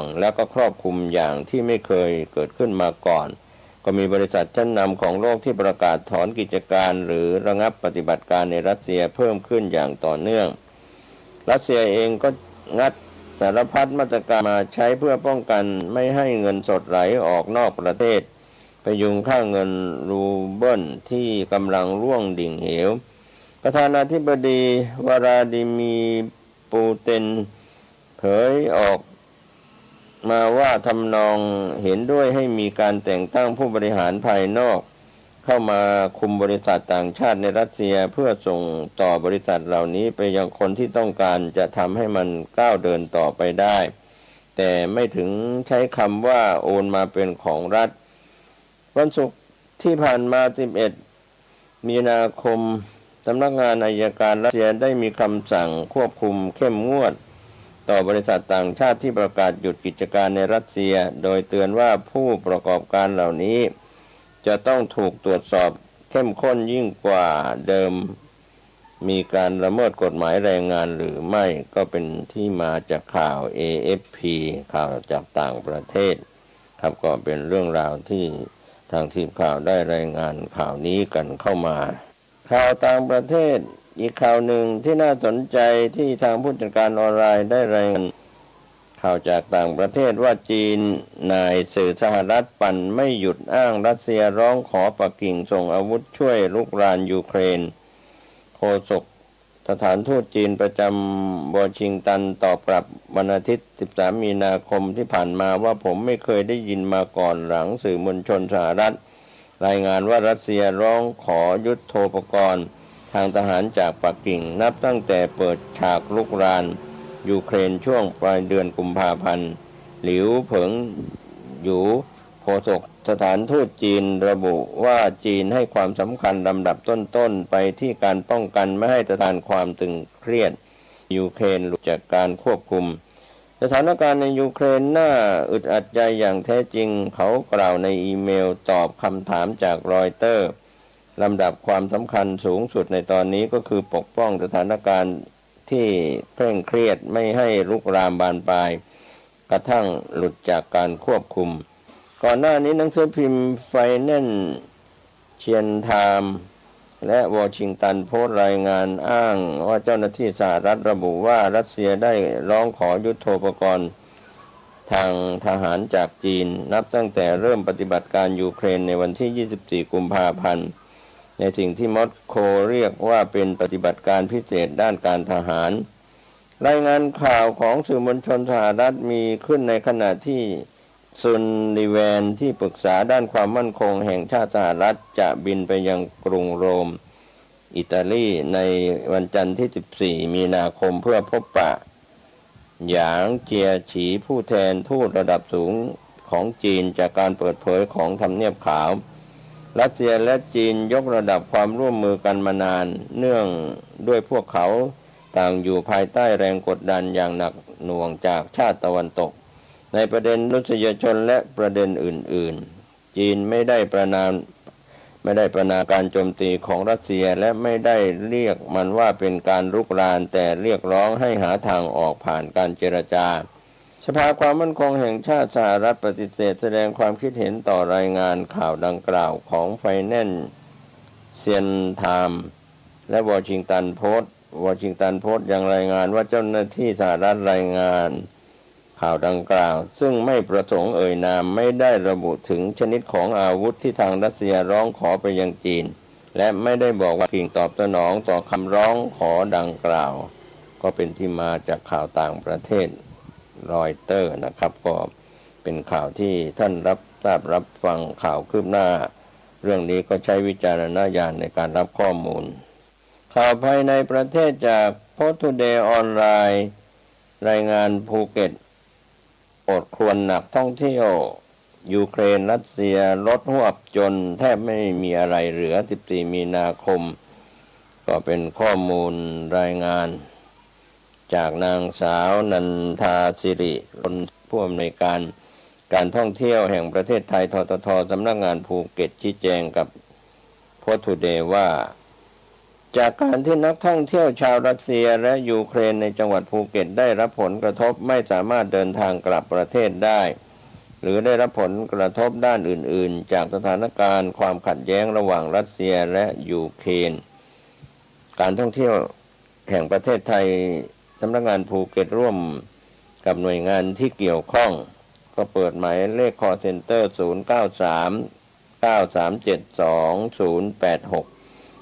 งและก็ครอบคลุมอย่างที่ไม่เคยเกิดขึ้นมาก่อนก็มีบริษัทชั้นนำของโลกที่ประกาศถอนกิจการหรือระงับปฏิบัติการในรัสเซียเพิ่มขึ้นอย่างต่อเนื่องรัสเซียเองก็งัดสารพัดมาตรการมาใช้เพื่อป้องกันไม่ให้เงินสดไหลออกนอกประเทศพยุงค่าเงินรูเบิลที่กำลังร่วงดิ่งเหวประธานาธิบดีวลาดิมีร์ปูตินเผยออกมาว่าทำนองเห็นด้วยให้มีการแต่งตั้งผู้บริหารภายนอกเข้ามาคุมบริษัทต่างชาติในรัสเซียเพื่อส่งต่อบริษัทเหล่านี้ไปยังคนที่ต้องการจะทำให้มันก้าวเดินต่อไปได้แต่ไม่ถึงใช้คำว่าโอนมาเป็นของรัฐวันศุกร์ที่ผ่านมา11 มีนาคมสำนักงานอัยการรัสเซียได้มีคำสั่งควบคุมเข้มงวดต่อบริษัทต่างชาติที่ประกาศหยุดกิจการในรัสเซียโดยเตือนว่าผู้ประกอบการเหล่านี้จะต้องถูกตรวจสอบเข้มข้นยิ่งกว่าเดิมมีการละเมิดกฎหมายแรงงานหรือไม่ก็เป็นที่มาจากข่าว AFP ข่าวจากต่างประเทศครับก็เป็นเรื่องราวที่ทางทีมข่าวได้รายงานข่าวนี้กันเข้ามาข่าวต่างประเทศอีกข่าวหนึ่งที่น่าสนใจที่ทางผู้จัดการออนไลน์ได้รายงานข่าวจากต่างประเทศว่าจีนนายสื่อสหรัฐปั่นไม่หยุดอ้างรัสเซียร้องขอปักกิ่งส่งอาวุธช่วยรุกรานยูเครนโฆษกสถานทูตจีนประจำวอชิงตันตอบกลับวันอาทิตย์13 มีนาคมที่ผ่านมาว่าผมไม่เคยได้ยินมาก่อนหลังสื่อมวลชนสหรัฐรายงานว่ารัสเซียร้องขอยุทโธปกรณ์ทางทหารจากปักกิ่งนับตั้งแต่เปิดฉากรุกรานยูเครนช่วงปลายเดือนกุมภาพันธ์หลิวเผิงหยูโฆษกสถานทูตจีนระบุว่าจีนให้ความสำคัญลำดับต้นๆไปที่การป้องกันไม่ให้สถานความตึงเครียดยูเครนหลุดจากการควบคุมสถานการณ์ในยูเครนน่าอึดอัดใจอย่างแท้จริงเขากล่าวในอีเมลตอบคำถามจากรอยเตอร์ลำดับความสำคัญสูงสุดในตอนนี้ก็คือปกป้องสถานการณ์ที่เคร่งเครียดไม่ให้ลุกรามบานปลายกระทั่งหลุดจากการควบคุมก่อนหน้านี้หนังสือพิมพ์ไฟแนนเชียนไทม์และวอชิงตันโพสต์รายงานอ้างว่าเจ้าหน้าที่สหรัฐระบุว่ารัสเซียได้ร้องขอยุทโธปกรณ์ทางทหารจากจีนนับตั้งแต่เริ่มปฏิบัติการยูเครนในวันที่ 24 กุมภาพันธ์ในสิ่งที่มอสโกเรียกว่าเป็นปฏิบัติการพิเศษด้านการทหารรายงานข่าวของสื่อมวลชนสหรัฐมีขึ้นในขณะที่ซุนลิแวนที่ปรึกษาด้านความมั่นคงแห่งชาติสหรัฐจะบินไปยังกรุงโรมอิตาลีในวันจันทร์ที่ 14 มีนาคมเพื่อพบปะหยางเจียฉีผู้แทนทูตระดับสูงของจีนจากการเปิดเผยของทำเนียบขาวรัสเซียและจีนยกระดับความร่วมมือกันมานานเนื่องด้วยพวกเขาต่างอยู่ภายใต้แรงกดดันอย่างหนักหน่วงจากชาติตะวันตกในประเด็นมนุษยชนและประเด็นอื่นๆจีนไม่ได้ประณามการโจมตีของรัสเซียและไม่ได้เรียกมันว่าเป็นการรุกรานแต่เรียกร้องให้หาทางออกผ่านการเจรจาสภาความมั่นคงแห่งชาติสหรัฐปฏิเสธแสดงความคิดเห็นต่อรายงานข่าวดังกล่าวของไฟแนนเชียนไทม์และวอชิงตันโพสต์ยังรายงานว่าเจ้าหน้าที่สหรัฐรายงานข่าวดังกล่าวซึ่งไม่ประสงค์เอ่ยนามไม่ได้ระบุถึงชนิดของอาวุธที่ทางรัสเซียร้องขอไปยังจีนและไม่ได้บอกว่ากิ่งตอบสนองต่อคำร้องขอดังกล่าวก็เป็นที่มาจากข่าวต่างประเทศรอยเตอร์นะครับก็เป็นข่าวที่ท่านรับฟังข่าวคืบหน้าเรื่องนี้ก็ใช้วิจารณญาณในการรับข้อมูลข่าวภายในประเทศจากโพสต์ทูเดย์ออนไลน์รายงานภูเก็ตอดครวญหนักท่องเที่ยวยูเครนรัสเซียลดหวบจนแทบไม่มีอะไรเหลือ14 มีนาคมก็เป็นข้อมูลรายงานจากนางสาวนันทาสิริผู้อำนวยการท่องเที่ยวแห่งประเทศไทยทททสำนักงานภูเก็ตชี้แจงกับโพสต์ทูเดย์ว่า จากการที่นักท่องเที่ยวชาวรัสเซียและยูเครนในจังหวัดภูเก็ตได้รับผลกระทบไม่สามารถเดินทางกลับประเทศได้หรือได้รับผลกระทบด้านอื่นๆจากสถานการณ์ความขัดแย้งระหว่างรัสเซียและยูเครนการท่องเที่ยวแห่งประเทศไทยสำนักงานภูเก็ตร่วมกับหน่วยงานที่เกี่ยวข้องก็เปิดหมายเลข call center 0939372086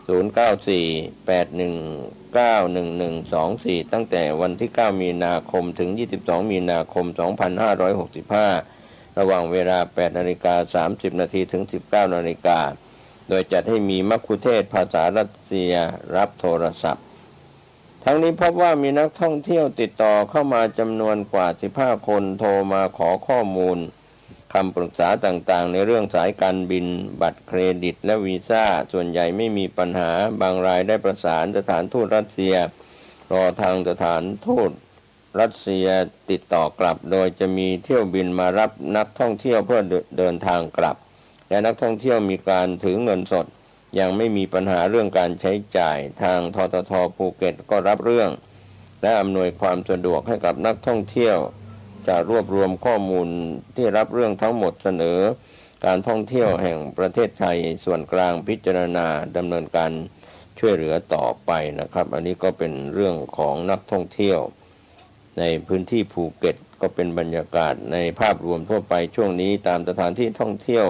0948191124ตั้งแต่วันที่9มีนาคมถึง22มีนาคม2565ระหว่างเวลา 8:30 นถึง 19:00 นโดยจัดให้มีมัคคุเทศก์ภาษารัสเซียรับโทรศัพท์ทั้งนี้พบว่ามีนักท่องเที่ยวติดต่อเข้ามาจำนวนกว่า15คนโทรมาขอข้อมูลคำปรึกษาต่างๆในเรื่องสายการบินบัตรเครดิตและวีซ่าส่วนใหญ่ไม่มีปัญหาบางรายได้ประสานสถานทูตรัสเซียรอทางสถานทูตรัสเซียติดต่อกลับโดยจะมีเที่ยวบินมารับนักท่องเที่ยวเพื่อเดินทางกลับและนักท่องเที่ยวมีการถือเงินสดยังไม่มีปัญหาเรื่องการใช้จ่ายทางททท.ภูเก็ตก็รับเรื่องและอำนวยความสะดวกให้กับนักท่องเที่ยวจะรวบรวมข้อมูลที่รับเรื่องทั้งหมดเสนอการท่องเที่ยวแห่งประเทศไทยส่วนกลางพิจารณาดำเนินการช่วยเหลือต่อไปนะครับอันนี้ก็เป็นเรื่องของนักท่องเที่ยวในพื้นที่ภูเก็ตก็เป็นบรรยากาศในภาพรวมทั่วไปช่วงนี้ตามสถานที่ท่องเที่ยว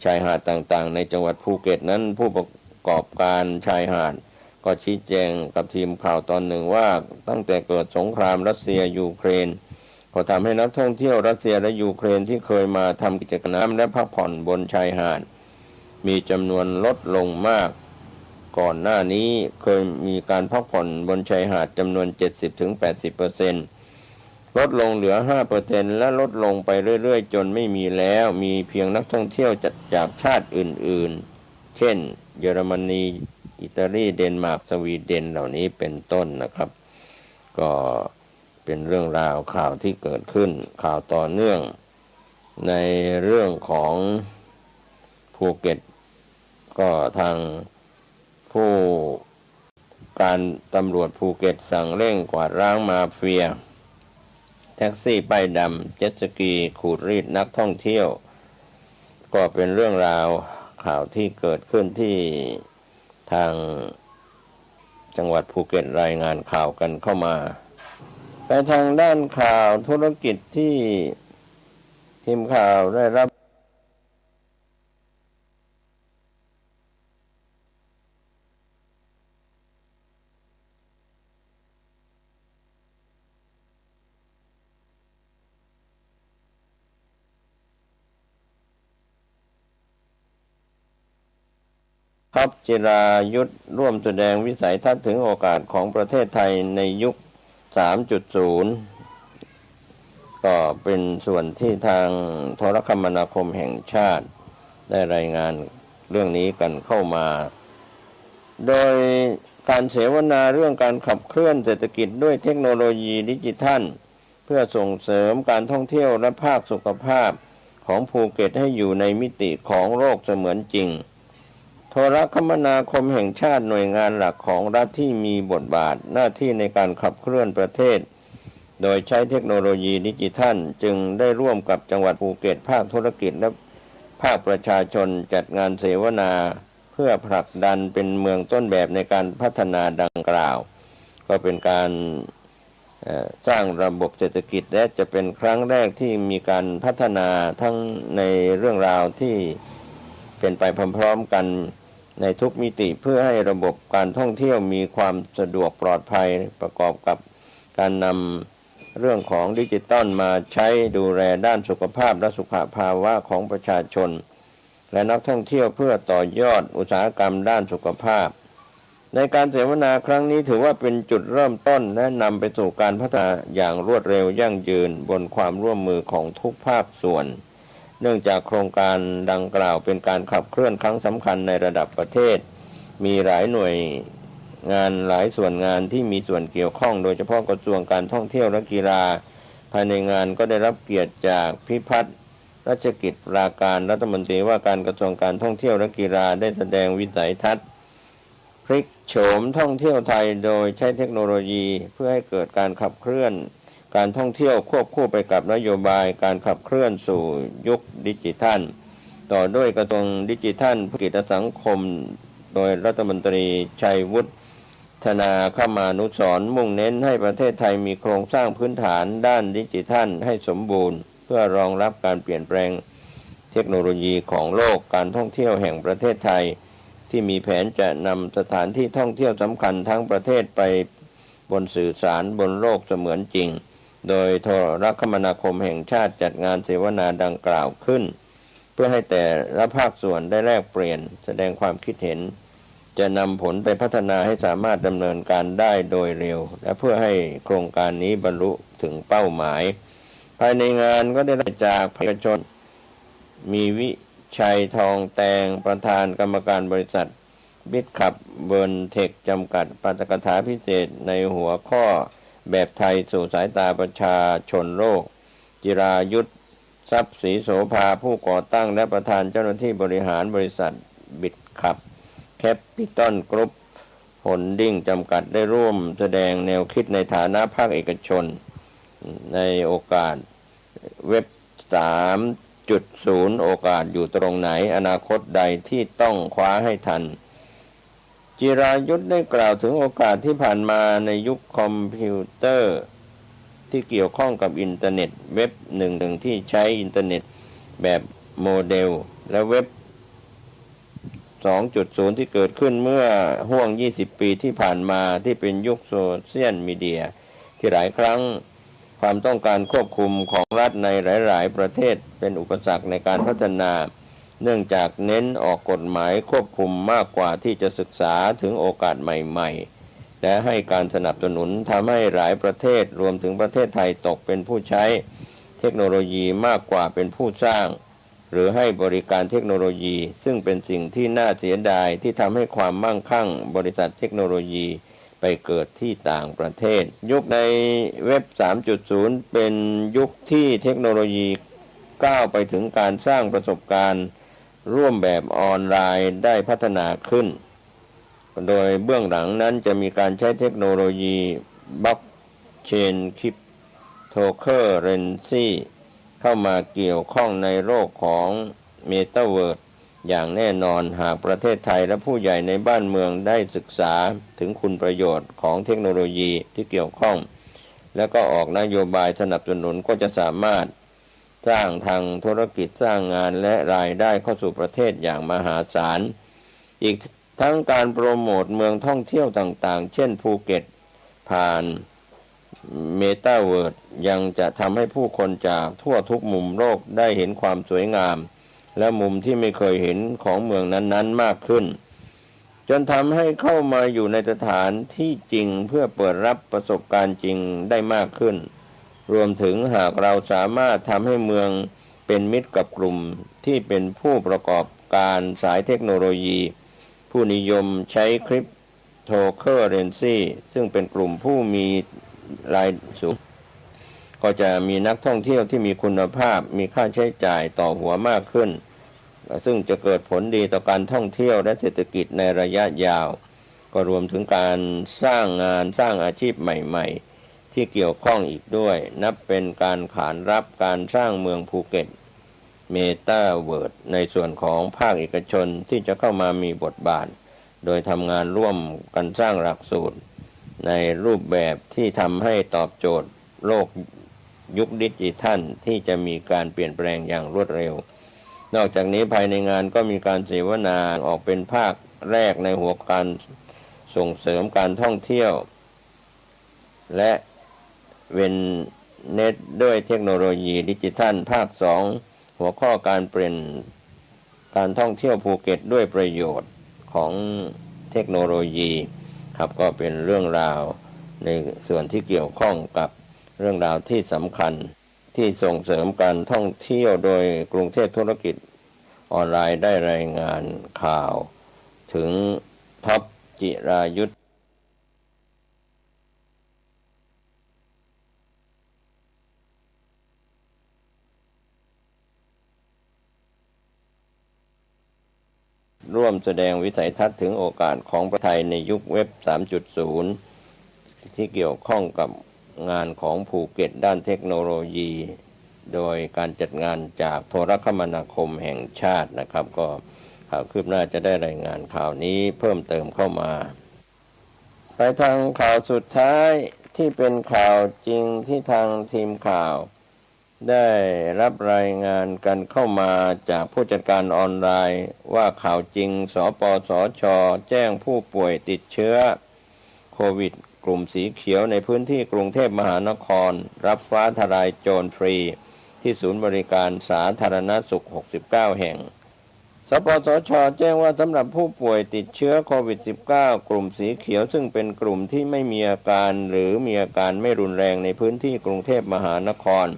ชายหาดต่างๆในจังหวัดภูเก็ตนั้นผู้ประกอบการชายหาดก็ชี้แจงกับทีมข่าวตอนหนึ่งว่าตั้งแต่เกิดสงครามรัสเซียยูเครนก็ทำให้นักท่องเที่ยวรัสเซียและยูเครนที่เคยมาทำกิจกรรมและพักผ่อนบนชายหาดมีจำนวนลดลงมากก่อนหน้านี้เคยมีการพักผ่อนบนชายหาดจำนวน 70-80%ลดลงเหลือ 5% และลดลงไปเรื่อยๆจนไม่มีแล้วมีเพียงนักท่องเที่ยวจากชาติอื่นๆเช่นเยอรมนีอิตาลีเดนมาร์กสวีเดนเหล่านี้เป็นต้นนะครับก็เป็นเรื่องราวข่าวที่เกิดขึ้นข่าวต่อเนื่องในเรื่องของภูเก็ตก็ทางผู้การตำรวจภูเก็ตสั่งเร่งกวาดล้างมาเฟียแท็กซี่ป้ายดำเจ็ตสกีขูดรีดนักท่องเที่ยวก็เป็นเรื่องราวข่าวที่เกิดขึ้นที่ทางจังหวัดภูเก็ตรายงานข่าวกันเข้ามาไปทางด้านข่าวธุรกิจที่ทีมข่าวได้รับท็อปจิรายุทธร่วมแสดงวิสัยทัศน์ถึงโอกาสของประเทศไทยในยุค 3.0 ก็เป็นส่วนที่ทางโทรคมนาคมแห่งชาติได้รายงานเรื่องนี้กันเข้ามาโดยการเสวนาเรื่องการขับเคลื่อนเศรษฐกิจด้วยเทคโนโลยีดิจิทัลเพื่อส่งเสริมการท่องเที่ยวและภาคสุขภาพของภูเก็ตให้อยู่ในมิติของโลกเสมือนจริงโทรคมนาคมแห่งชาติหน่วยงานหลักของรัฐที่มีบทบาทหน้าที่ในการขับเคลื่อนประเทศโดยใช้เทคโนโลยีดิจิทัลจึงได้ร่วมกับจังหวัดภูเก็ตภาคธุรกิจและภาคประชาชนจัดงานเสวนาเพื่อผลักดันเป็นเมืองต้นแบบในการพัฒนาดังกล่าวก็เป็นการสร้างระบบเศรษฐกิจและจะเป็นครั้งแรกที่มีการพัฒนาทั้งในเรื่องราวที่เป็นไปพร้อมๆกันในทุกมิติเพื่อให้ระบบการท่องเที่ยวมีความสะดวกปลอดภัยประกอบกับการนำเรื่องของดิจิตอลมาใช้ดูแลด้านสุขภาพและสุขภาวะของประชาชนและนักท่องเที่ยวเพื่อต่อยอดอุตสาหกรรมด้านสุขภาพในการเสวนาครั้งนี้ถือว่าเป็นจุดเริ่มต้นและนำไปสู่การพัฒนาอย่างรวดเร็วยั่งยืนบนความร่วมมือของทุกภาคส่วนเนื่องจากโครงการดังกล่าวเป็นการขับเคลื่อนครั้งสำคัญในระดับประเทศมีหลายหน่วยงานหลายส่วนงานที่มีส่วนเกี่ยวข้องโดยเฉพาะกระทรวงการท่องเที่ยวและกีฬาภายในงานก็ได้รับเกียรติจากพิพัฒน์รัชกิจปราการรัฐมนตรีว่าการกระทรวงการท่องเที่ยวและกีฬาได้แสดงวิสัยทัศน์ พลิกโฉมท่องเที่ยวไทยโดยใช้เทคโนโลยีเพื่อให้เกิดการขับเคลื่อนการท่องเที่ยวควบคู่ไปกับนโยบายการขับเคลื่อนสู่ยุคดิจิทัลต่อด้วยกระทรวงดิจิทัลเพื่อกิจสังคมโดยรัฐมนตรีชัยวุฒนาคมานุสรณ์มุ่งเน้นให้ประเทศไทยมีโครงสร้างพื้นฐานด้านดิจิทัลให้สมบูรณ์เพื่อรองรับการเปลี่ยนแปลงเทคโนโลยีของโลกการท่องเที่ยวแห่งประเทศไทยที่มีแผนจะนำสถานที่ท่องเที่ยวสำคัญทั้งประเทศไปบนสื่อสารบนโลกเสมือนจริงโดยโทรคมนาคมแห่งชาติจัดงานเสวนาดังกล่าวขึ้นเพื่อให้แต่ละภาคส่วนได้แลกเปลี่ยนแสดงความคิดเห็นจะนำผลไปพัฒนาให้สามารถดำเนินการได้โดยเร็วและเพื่อให้โครงการนี้บรรลุถึงเป้าหมายภายในงานก็ได้รับจากเอกชนมีวิชัยทองแตงประธานกรรมการบริษัทบิทคับเบิร์นเทคจำกัดปาฐกถาพิเศษในหัวข้อแบบไทยสู่สายตาประชาชนโลกจิรายุทธทรัพย์ศรีโสภาผู้ก่อตั้งและประธานเจ้าหน้าที่บริหารบริษัทบิทคับแคปิตอลกรุ๊ปโฮลดิ้งจำกัดได้ร่วมแสดงแนวคิดในฐานะภาคเอกชนในโอกาสเว็บ 3.0 โอกาสอยู่ตรงไหนอนาคตใดที่ต้องคว้าให้ทันจิรายุทธได้กล่าวถึงโอกาสที่ผ่านมาในยุคคอมพิวเตอร์ที่เกี่ยวข้องกับอินเทอร์เน็ตเว็บหนึ่งที่ใช้อินเทอร์เน็ตแบบโมเดลและเว็บ 2.0 ที่เกิดขึ้นเมื่อห่วง20 ปีที่ผ่านมาที่เป็นยุคโซเชียลมีเดียที่หลายครั้งความต้องการควบคุมของรัฐในหลายๆประเทศเป็นอุปสรรคในการพัฒนาเนื่องจากเน้นออกกฎหมายควบคุมมากกว่าที่จะศึกษาถึงโอกาสใหม่ๆและให้การสนับสนุนทำให้หลายประเทศรวมถึงประเทศไทยตกเป็นผู้ใช้เทคโนโลยีมากกว่าเป็นผู้สร้างหรือให้บริการเทคโนโลยีซึ่งเป็นสิ่งที่น่าเสียดายที่ทำให้ความมั่งคั่งบริษัทเทคโนโลยีไปเกิดที่ต่างประเทศยุคในเว็บ 3.0 เป็นยุคที่เทคโนโลยีก้าวไปถึงการสร้างประสบการณ์ร่วมแบบออนไลน์ได้พัฒนาขึ้นโดยเบื้องหลังนั้นจะมีการใช้เทคโนโลยีบล็อกเชนคริปโตเคอเรนซีเข้ามาเกี่ยวข้องในโลกของเมตาเวิร์สอย่างแน่นอนหากประเทศไทยและผู้ใหญ่ในบ้านเมืองได้ศึกษาถึงคุณประโยชน์ของเทคโนโลยีที่เกี่ยวข้องแล้วก็ออกนโยบายสนับสนุนก็จะสามารถสร้างทางธุรกิจสร้างงานและรายได้เข้าสู่ประเทศอย่างมหาศาลอีกทั้งการโปรโมทเมืองท่องเที่ยวต่างๆเช่นภูเก็ตผ่านเมตาเวิร์สยังจะทำให้ผู้คนจากทั่วทุกมุมโลกได้เห็นความสวยงามและมุมที่ไม่เคยเห็นของเมืองนั้นๆมากขึ้นจนทำให้เข้ามาอยู่ในสถานที่จริงเพื่อเปิดรับประสบการณ์จริงได้มากขึ้นรวมถึงหากเราสามารถทำให้เมืองเป็นมิตรกับกลุ่มที่เป็นผู้ประกอบการสายเทคโนโลยีผู้นิยมใช้คริปโตเคอเรนซีซึ่งเป็นกลุ่มผู้มีรายสูงก็จะมีนักท่องเที่ยวที่มีคุณภาพมีค่าใช้จ่ายต่อหัวมากขึ้นซึ่งจะเกิดผลดีต่อการท่องเที่ยวและเศรษฐกิจในระยะยาวก็รวมถึงการสร้างงานสร้างอาชีพใหม่ๆที่เกี่ยวข้องอีกด้วยนับเป็นการขานรับการสร้างเมืองภูเก็ตเมตาเวิร์สในส่วนของภาคเอกชนที่จะเข้ามามีบทบาทโดยทำงานร่วมกันสร้างหลักสูตรในรูปแบบที่ทำให้ตอบโจทย์โลกยุคดิจิทัลที่จะมีการเปลี่ยนแปลงอย่างรวดเร็วนอกจากนี้ภายในงานก็มีการเสวนาออกเป็นภาคแรกในหัวการส่งเสริมการท่องเที่ยวและเวนเน็ตด้วยเทคโนโลยีดิจิทัลภาค2หัวข้อการเปลี่ยนการท่องเที่ยวภูเก็ตด้วยประโยชน์ของเทคโนโลยีครับก็เป็นเรื่องราวในส่วนที่เกี่ยวข้องกับเรื่องราวที่สำคัญที่ส่งเสริมการท่องเที่ยวโดยกรุงเทพธุรกิจออนไลน์ได้รายงานข่าวถึงท็อปจิรายุทธร่วม วมแสดงวิสัยทัศน์ถึงโอกาสของประเทศไทยในยุคเว็บ 3.0 ที่เกี่ยวข้องกับงานของภูเก็ตด้านเทคโนโลยี โดยการจัดงานจากโทรคมนาคมแห่งชาตินะครับก็ข่าวคืบหน้าจะได้รายงานข่าวนี้เพิ่มเติมเข้ามาไปทางข่าวสุดท้ายที่เป็นข่าวจริงที่ทางทีมข่าวได้รับรายงานกันเข้ามาจากผู้จัดการออนไลน์ว่าข่าวจริงสปสช.แจ้งผู้ป่วยติดเชื้อโควิดกลุ่มสีเขียวในพื้นที่กรุงเทพมหานครรับฟ้าทลายโจรฟรีที่ศูนย์บริการสาธารณสุข 69 แห่งสปสช.แจ้งว่าสำหรับผู้ป่วยติดเชื้อโควิด -19 กลุ่มสีเขียวซึ่งเป็นกลุ่มที่ไม่มีอาการหรือมีอาการไม่รุนแรงในพื้นที่กรุงเทพมหานคร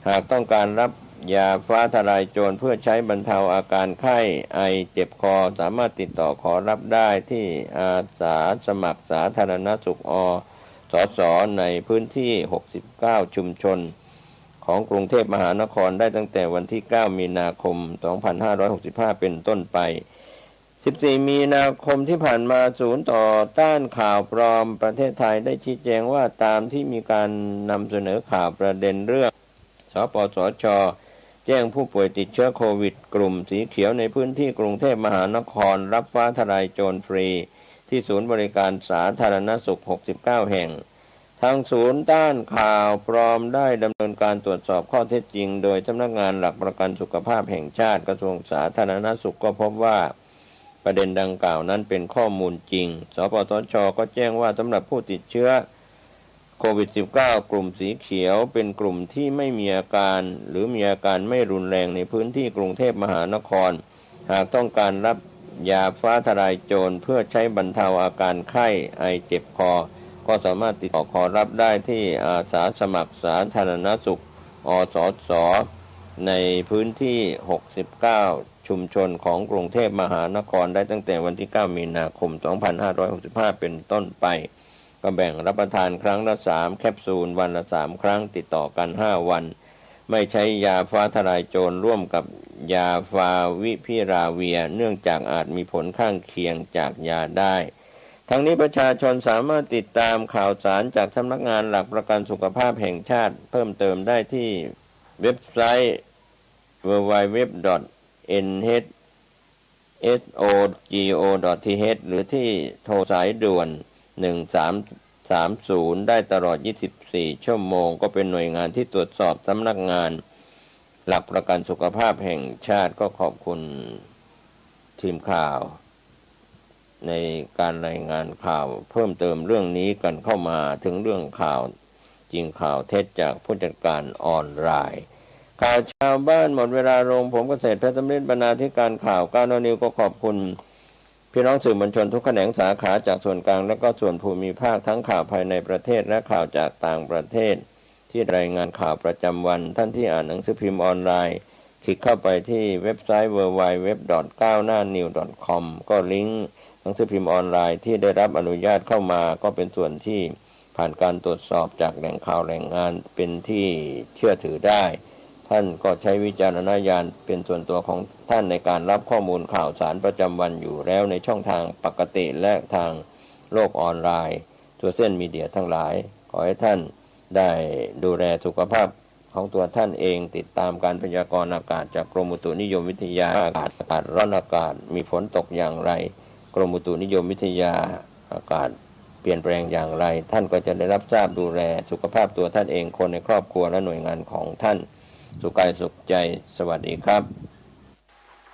หากต้องการรับยาฟ้าทลายโจรเพื่อใช้บรรเทาอาการไข้ไอเจ็บคอสามารถติดต่อขอรับได้ที่อาสาสมัครสาธารณสุขสสในพื้นที่ 69 ชุมชนของกรุงเทพมหานครได้ตั้งแต่วันที่ 9 มีนาคม 2565 เป็นต้นไป 14 มีนาคมที่ผ่านมาศูนย์ต่อต้านข่าวปลอมประเทศไทยได้ชี้แจงว่าตามที่มีการนำเสนอข่าวประเด็นเรื่องสปสช.แจ้งผู้ป่วยติดเชื้อโควิดกลุ่มสีเขียวในพื้นที่กรุงเทพมหานครรับฟ้าทลายโจรฟรีที่ศูนย์บริการสาธารณสุข 69 แห่งทางศูนย์ต้านข่าวปลอมได้ดำเนินการตรวจสอบข้อเท็จจริงโดยสำนักงานหลักประกันสุขภาพแห่งชาติกระทรวงสาธารณสุขก็พบว่าประเด็นดังกล่าวนั้นเป็นข้อมูลจริงสปสช.ก็แจ้งว่าสำหรับผู้ติดเชื้อโควิด -19 กลุ่มสีเขียวเป็นกลุ่มที่ไม่มีอาการหรือมีอาการไม่รุนแรงในพื้นที่กรุงเทพมหานครหากต้องการรับยาฟ้าทลายโจรเพื่อใช้บรรเทาอาการไข้ไอเจ็บคอก็สามารถติดต่อขอรับได้ที่อาสาสมัครสาธารณสุขสสในพื้นที่ 69 ชุมชนของกรุงเทพมหานครได้ตั้งแต่วันที่ 9 มีนาคม 2565 เป็นต้นไปก็แบ่งรับประทานครั้งละ 3 แคปซูลวันละ 3 ครั้งติดต่อกัน 5 วันไม่ใช้ยาฟ้าทลายโจรร่วมกับยาฟาวิพิราเวียเนื่องจากอาจมีผลข้างเคียงจากยาได้ทั้งนี้ประชาชนสามารถติดตามข่าวสารจากสำนักงานหลักประกันสุขภาพแห่งชาติเพิ่มเติมได้ที่เว็บไซต์ www.nsogo.th หรือที่โทรสายด่วน1330ได้ตลอด24ชั่วโมงก็เป็นหน่วยงานที่ตรวจสอบสำนักงานหลักประกันสุขภาพแห่งชาติก็ขอบคุณทีมข่าวในการรายงานข่าวเพิ่มเติมเรื่องนี้กันเข้ามาถึงเรื่องข่าวจริงข่าวเท็จจากผู้จัดการออนไลน์ข่าวชาวบ้านหมดเวลาลงผมเกษตรเพชรสำริดบรรณาธิการข่าวก้าวนิวก็ขอบคุณพี่น้องสื่อมวลชนทุกแขนงสาขาจากส่วนกลางและก็ส่วนภูมิภาคทั้งข่าวภายในประเทศและข่าวจากต่างประเทศที่รายงานข่าวประจำวันท่านที่อ่านหนังสือพิมพ์ออนไลน์คลิกเข้าไปที่เว็บไซต์ www.9hnanews.com ก็ลิงก์หนังสือพิมพ์ออนไลน์ที่ได้รับอนุญาตเข้ามาก็เป็นส่วนที่ผ่านการตรวจสอบจากแหล่งข่าวแหล่งงานเป็นที่เชื่อถือได้ท่านก็ใช้วิจารณญาณเป็นส่วนตัวของท่านในการรับข้อมูลข่าวสารประจำวันอยู่แล้วในช่องทางปกติและทางโลกออนไลน์ตัวเส้นมีเดียทั้งหลายขอให้ท่านได้ดูแลสุขภาพของตัวท่านเองติดตามการพยากรณ์อากาศจากกรมอุตุนิยมวิทยาอากาศร้อนอากาศมีฝนตกอย่างไรกรมอุตุนิยมวิทยาอากาศเปลี่ยนแปลงอย่างไรท่านก็จะได้รับทราบดูแลสุขภาพตัวท่านเองคนในครอบครัวและหน่วยงานของท่านสุขกายสุขใจสวัสดีครับ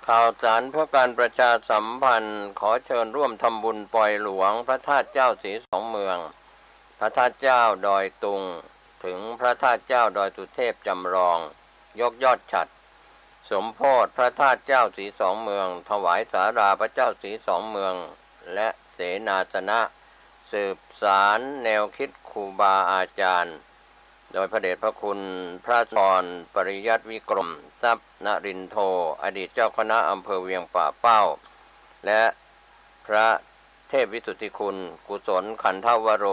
ข่าวสารเพื่อการประชาสัมพันธ์ขอเชิญร่วมทำบุญปล่อยหลวงพระธาตุเจ้าศรีสองเมืองพระธาตุเจ้าดอยตุงถึงพระธาตุเจ้าดอยสุเทพจำลองยกยอดฉัตรสมโภชพระธาตุเจ้าศรีสองเมืองถวายศาลาพระเจ้าศรีสองเมืองและเสนาสนะสืบสารแนวคิดครูบาอาจารย์โดยพระเดชพระคุณพระธรปริยัติวิกรมทรัพย์นรินโทอดีตเจ้าคณะอำเภอเวียงป่าเป้าและพระเทพวิสุทธิคุณกุศลขันธวโร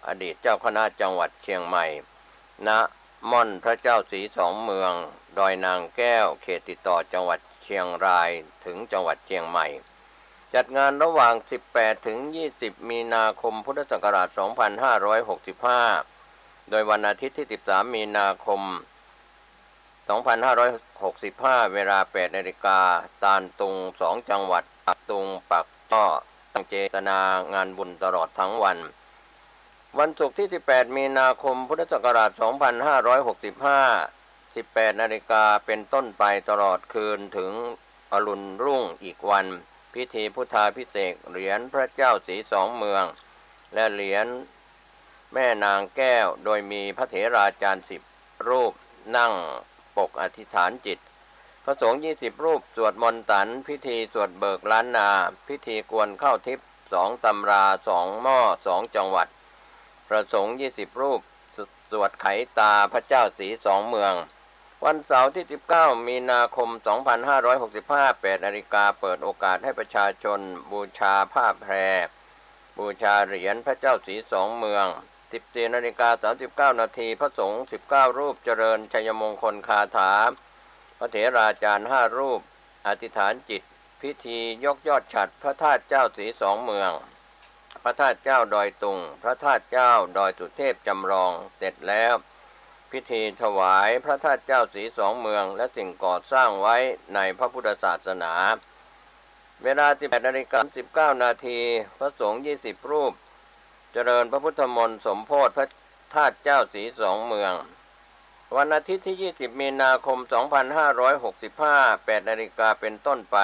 อดีตเจ้าคณะจังหวัดเชียงใหม่ณม่อนพระเจ้าศรีสองเมืองดอยนางแก้วเขตติดต่อจังหวัดเชียงรายถึงจังหวัดเชียงใหม่ จัดงานระหว่าง 18 ถึง 20 มีนาคม พุทธศักราช 2565 โดยวันอาทิตย์ที่ 13 มีนาคม 2565 เวลา 8 นาฬิกาตาลตุง 2 จังหวัดปักตุงปักต้อตั้งเจตนางานบุญตลอดทั้งวัน วันศุกร์ที่ 18 มีนาคม พุทธศักราช 2565 18 นาฬิกาเป็นต้นไปตลอดคืนถึงอรุณรุ่งอีกวันพิธีพุทธาภิเษกเหรียญพระเจ้าศรีสองเมืองและเหรียญแม่นางแก้วโดยมีพระเถราจารย์10 รูปนั่งปกอธิษฐานจิตพระสงฆ์20 รูปสวดมนต์ตันพิธีสวดเบิกล้านนาพิธีกวนเข้าทิพย์2 ตำรา2 หม้อ2 จังหวัดพระสงฆ์20 รูปสวดไขตาพระเจ้าศรีสองเมืองวันเสาร์ที่ 19 มีนาคม 2565 8 นาฬิกาเปิดโอกาสให้ประชาชนบูชาผ้าแพรบูชาเหรียญพระเจ้าศรีสองเมือง 14 นาฬิกา 39 นาทีพระสงฆ์19 รูปเจริญชัยมงคลคาถาพระเถราจารย์5 รูปอธิษฐานจิตพิธียกยอดฉัตรพระธาตุเจ้าศรีสองเมืองพระธาตุเจ้าดอยตุงพระธาตุเจ้าดอยสุเทพจำลองเสร็จแล้วพิธีถวายพระธาตุเจ้าศรีสองเมืองและสิ่งก่อสร้างไว้ในพระพุทธศาสนาเวลา 18 นาฬิกา 19 นาทีพระสงฆ์20 รูปเจริญพระพุทธมนต์สมโภชพระธาตุเจ้าศรีสองเมืองวันอาทิตย์ที่ 20 มีนาคม 2565 8 นาฬิกาเป็นต้นไป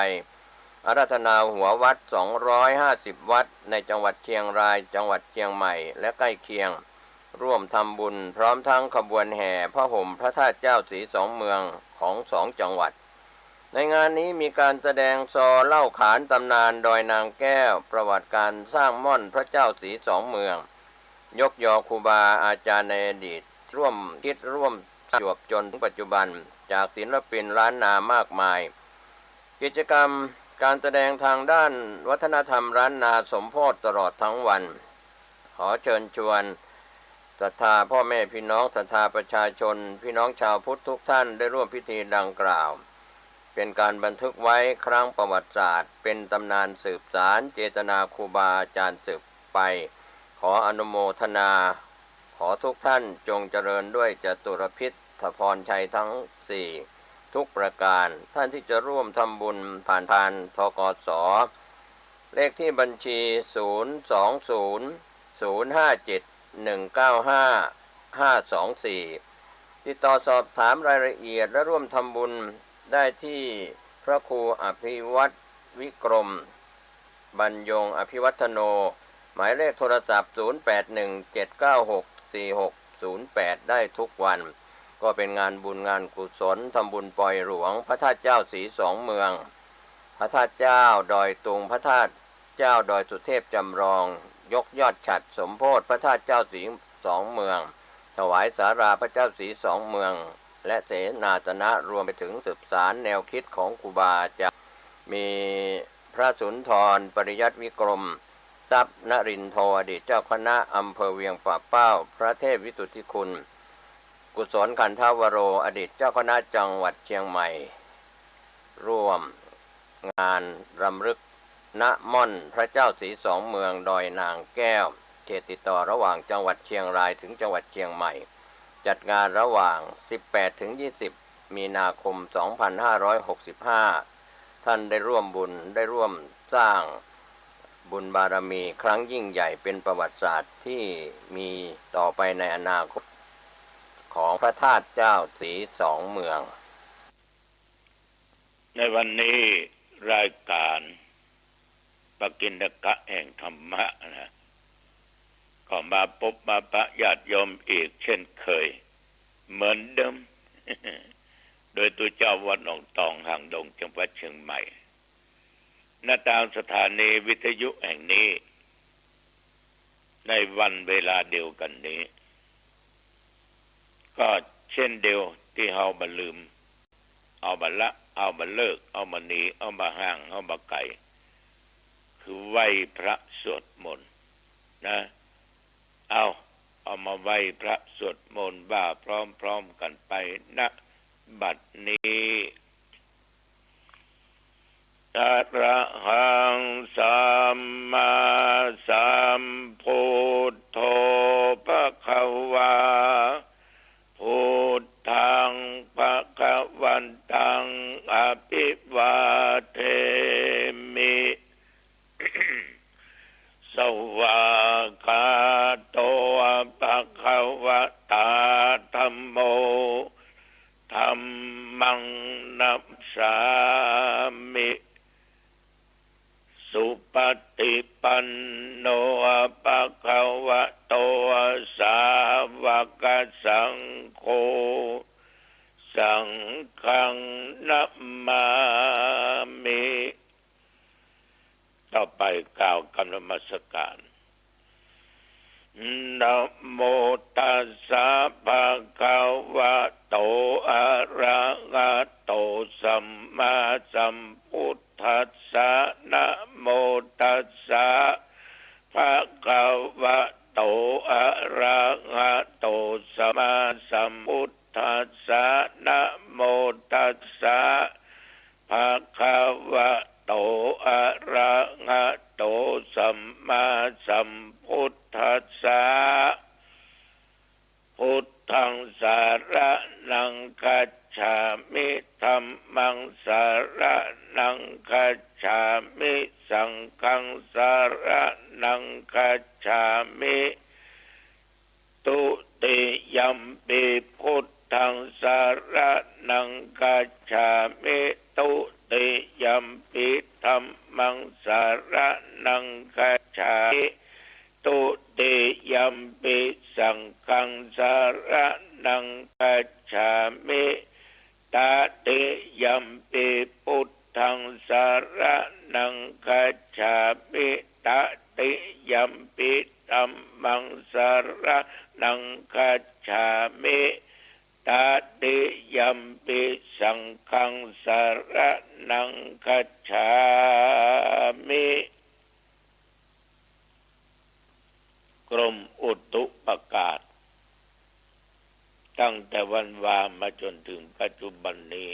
อาราธนาหัววัด 250 วัดในจังหวัดเชียงรายจังหวัดเชียงใหม่และใกล้เคียงร่วมทำบุญพร้อมทั้งขบวนแห่พระห่มพระธาตุเจ้าศรีสองเมืองของ2 จังหวัดในงานนี้มีการแสดงซอเล่าขานตำนานดอยนางแก้วประวัติการสร้างม่อนพระเจ้าศรีสองเมืองยกยอครูบาอาจารย์ในอดีตร่วมคิดร่วมจวบจนถึงปัจจุบันจากศิลปินล้านนามากมายกิจกรรมการแสดงทางด้านวัฒนธรรมล้านนาสมโภชตลอดทั้งวันขอเชิญชวนศรัทธาพ่อแม่พี่น้องศรัทธาประชาชนพี่น้องชาวพุทธทุกท่านได้ร่วมพิธีดังกล่าวเป็นการบันทึกไว้ครั้งประวัติศาสตร์เป็นตำนานสืบสารเจตนาครูบาอาจารย์สืบไปขออนุโมทนาขอทุกท่านจงเจริญด้วยจตุรพิธพรชัยทั้ง4ทุกประการท่านที่จะร่วมทำบุญผ่านทางธกส.เลขที่บัญชี 020-057-195524 ติดต่อสอบถามรายละเอียดและร่วมทำบุญได้ที่พระครูอภิวัตวิกรมบรรยงอภิวัฒโนหมายเลขโทรศัพท์ 0817964608 ได้ทุกวันก็เป็นงานบุญงานกุศลทำบุญปล่อยหลวงพระธาตุเจ้าศรีสองเมืองพระธาตุเจ้าดอยตุงพระธาตุเจ้าดอยสุเทพจำลองยกยอดฉัตรสมโภชพระธาตุเจ้าศรีสองเมืองถวายสาราพระเจ้าศรีสองเมืองและเสนาสนะรวมไปถึงสืบสารแนวคิดของครูบาอาจารย์มีพระสุนทรปริยัติวิกรมทรัพย์นรินทร์โทอดีตเจ้าคณะอำเภอเวียงป่าเป้าพระเทพวิสุทธิคุณกุศลขันธวโรอดีตเจ้าคณะจังหวัดเชียงใหม่ร่วมงานรำลึกณม่อนพระเจ้าศรีสองเมืองดอยนางแก้วเขตติดต่อระหว่างจังหวัดเชียงรายถึงจังหวัดเชียงใหม่จัดงานระหว่าง 18 ถึง 20 มีนาคม 2565 ท่านได้ร่วมบุญได้ร่วมสร้างบุญบารมีครั้งยิ่งใหญ่เป็นประวัติศาสตร์ที่มีต่อไปในอนาคตของพระธาตุเจ้าศรีสองเมืองในวันนี้รายการปกิณกะแห่งธรรมะนะก็มาพบมาปะญาติโยมอีกเช่นเคยเหมือนเดิม โดยตัวเจ้าวัดหนองตองห่างดงจังหวัดเชียงใหม่ณตามสถานีวิทยุแห่งนี้ในวันเวลาเดียวกันนี้ก็เช่นเดียวที่เฮามาลืมเอามาละเอามาเลิกเอามาหนีเอามาห่างเอามาไกลคือไหว้พระสวดมนต์นะเอามาไหว้พระสวดมนต์ว่าพร้อมๆกันไปณบัดนี้อะระหังสั มพุทโธภควาพุทธังภวันตังอภิวาเทมิ สวากาโตภควตาธัมโมธัมมังนัมสามิสุปฏิปันโนภควโตสาวกสังโฆสังฆังนัมมามิต่อไปกล่าวคำนมัสการนะโมตัสสะภะคะวะโตอะระหะโตสัมมาสัมพุทธัสสะนะโมตัสสะภะคะวะโตอะระหะโตสัมมาสัมพุทธัสสะนะโมตัสสะภะคะวะโตอะระหะโตสัมมาสัมพุทธัสสะพุทธังสารนังคัจฉามิธัมมังสารนังคัจฉามิสังฆังสารนังคัจฉามิตุติยัมปิพุทธังสารนังคัจฉามิตุติยัมปิธัมมังสารนังคัจฉามิตุติยัมปิสังฆังสารนังคัจฉามิตติยัมปิพุทธังสารนังคัจฉามิตติยัมปิธัมมังสารนังคัจฉามิตติยัมปิสังฆังสารนังคัจฉามิกรมอุตุประกาศตั้งแต่วันวามาจนถึงปัจจุบันนี้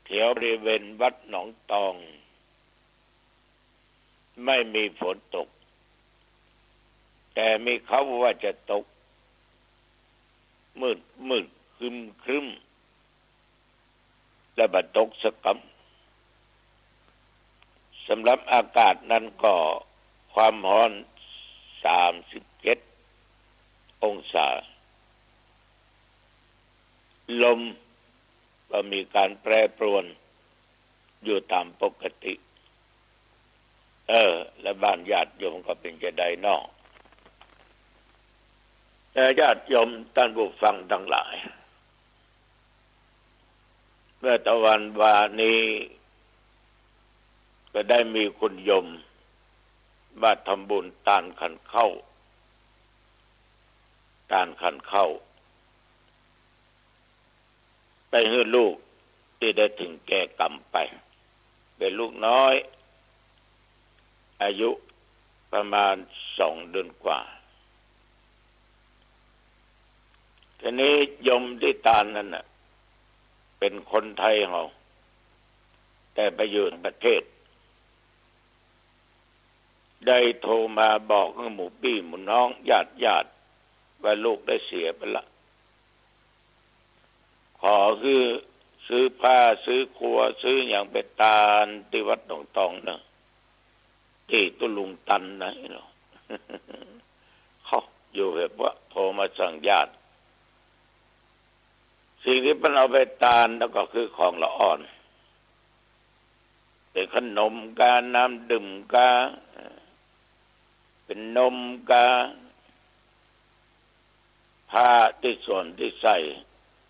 แถวบริเวณวัดหนองตองไม่มีฝนตกแต่มีเขาว่าจะตกมืดครึ้มและบัดตกสักคำสำหรับอากาศนั้นก็ความร้อน37 องศาลมก็มีการแปรปรวนอยู่ตามปกติและบ้านญาติโยมก็เป็นจะได้นอกแต่ญาติโยมท่านผู้ฟังทั้งหลายเมื่อตะวันวานี้ก็ได้มีคุณโยมมาทำบุญทานขันเข้าไปให้ลูกที่ได้ถึงแก่กรรมไปเป็นลูกน้อยอายุประมาณ2 เดือนกว่าทีนี้โยมที่ทานนั่นน่ะเป็นคนไทยเราแต่ไปอยู่ประเทศได้โทรมาบอกหมู่พี่หมู่น้องญาติว่าลูกได้เสียไปละขอคือซื้อผ้าซื้อครัวซื้ออย่างไปตานที่วัดหนองตองนะที่ตุลุงตันนะเนาะ เขาอยู่แบบว่าโทรมาสั่งญาติสิ่งที่มันเอาไปตานแล้วก็คือของละอ่อนเป็นขนมกาน้ำดื่มกาเป็นนมกาผ้าที่ส่วนที่ใส่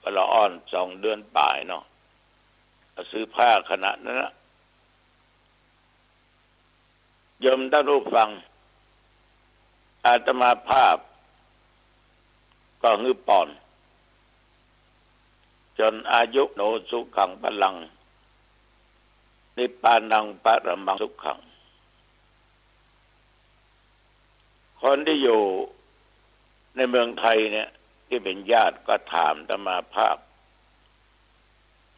ก็ละอ่อน2 เดือนป่ายเนาะซื้อผ้าขนาดนั้นนะโยมท่านผู้ฟังอาตมาภาพก็หือป่อนจนอายุโนสุขังพลังนิพพานังปรมังสุขังคนที่อยู่ในเมืองไทยเนี่ยที่เป็นญาติก็ถามอาตมาภาพ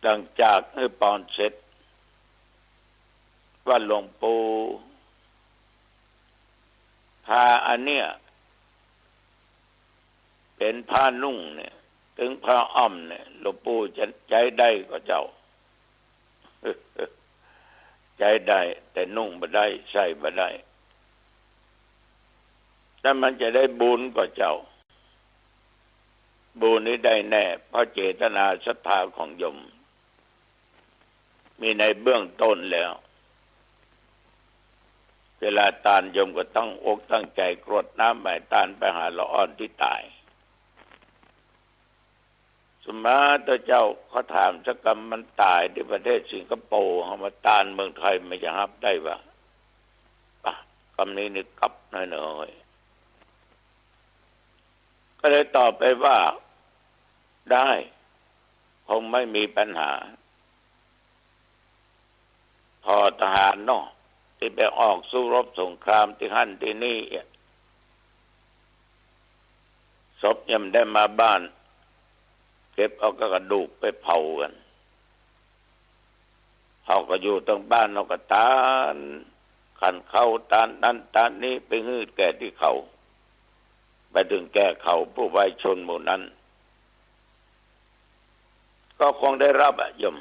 หลังจากให้ปอนเสร็จว่าหลวงปู่ ผ้าอันเนี้ยเป็นผ้านุ่งเนี่ยถึงผ้าอ้อมเนี่ยหลวงปู่จะใจได้ก็เจ้า ใจได้แต่นุ่งบ่ได้ใส่บ่ได้ถ้ามันจะได้บุญก็เจ้าบุญนี้ได้แน่เพราะเจตนาศรัทธาของโยมมีในเบื้องต้นแล้วเวลาตานโยมก็ต้องอกตั้งใจกรวดน้ำใหม่ตานไปหาละอ่อนที่ตายสมมาตัวเจ้าเขาถามสักกรรมมันตายที่ประเทศสิงคโปร์เอามาตานเมืองไทยไม่จะรับได้ปะคำนี้นี่กลับหน่อยๆก็เลยตอบไปว่าได้คงไม่มีปัญหาพอทหารเนาะที่ไปออกสู้รบสงครามที่หั่นที่นี่ศพยังได้มาบ้านเก็บเอากระดูกไปเผากันเขาก็อยู่ตรงบ้านเราก็ตานขันเข้าตานนั้นตานนี้ไปงืดแก่ที่เขาไปถึงแก่เขาผู้ไว้ชนหมู่นั้นก็คงได้รับโยม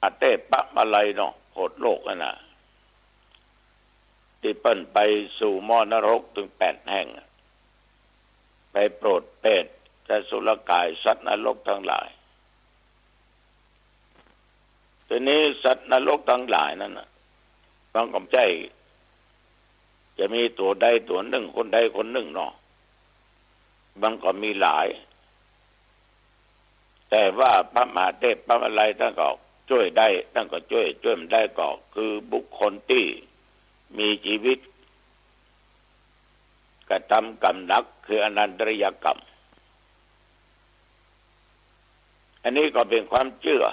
อาเต้ปะมาลัยเนาะโหดโลกน่ะที่เปิ้นไปสู่หม้อนรกถึง8 แห่งไปโปรดเปรตและสุรกายสัตว์นรกทั้งหลายทีนี้สัตว์นรกทั้งหลายนั้นน่ะบางกำใจจะมีตัวใดตัวหนึ่งคนใดคนหนึ่งเนาะบางก็มีหลายแต่ว่าพระมหาเทพพระอะไรท่านก็ช่วยได้ท่านก็ช่วยมันได้ก็คือบุคคลที่มีชีวิตกระทำกรรมหนักคืออนันตริยกรรมอันนี้ก็เป็นความเชื่อ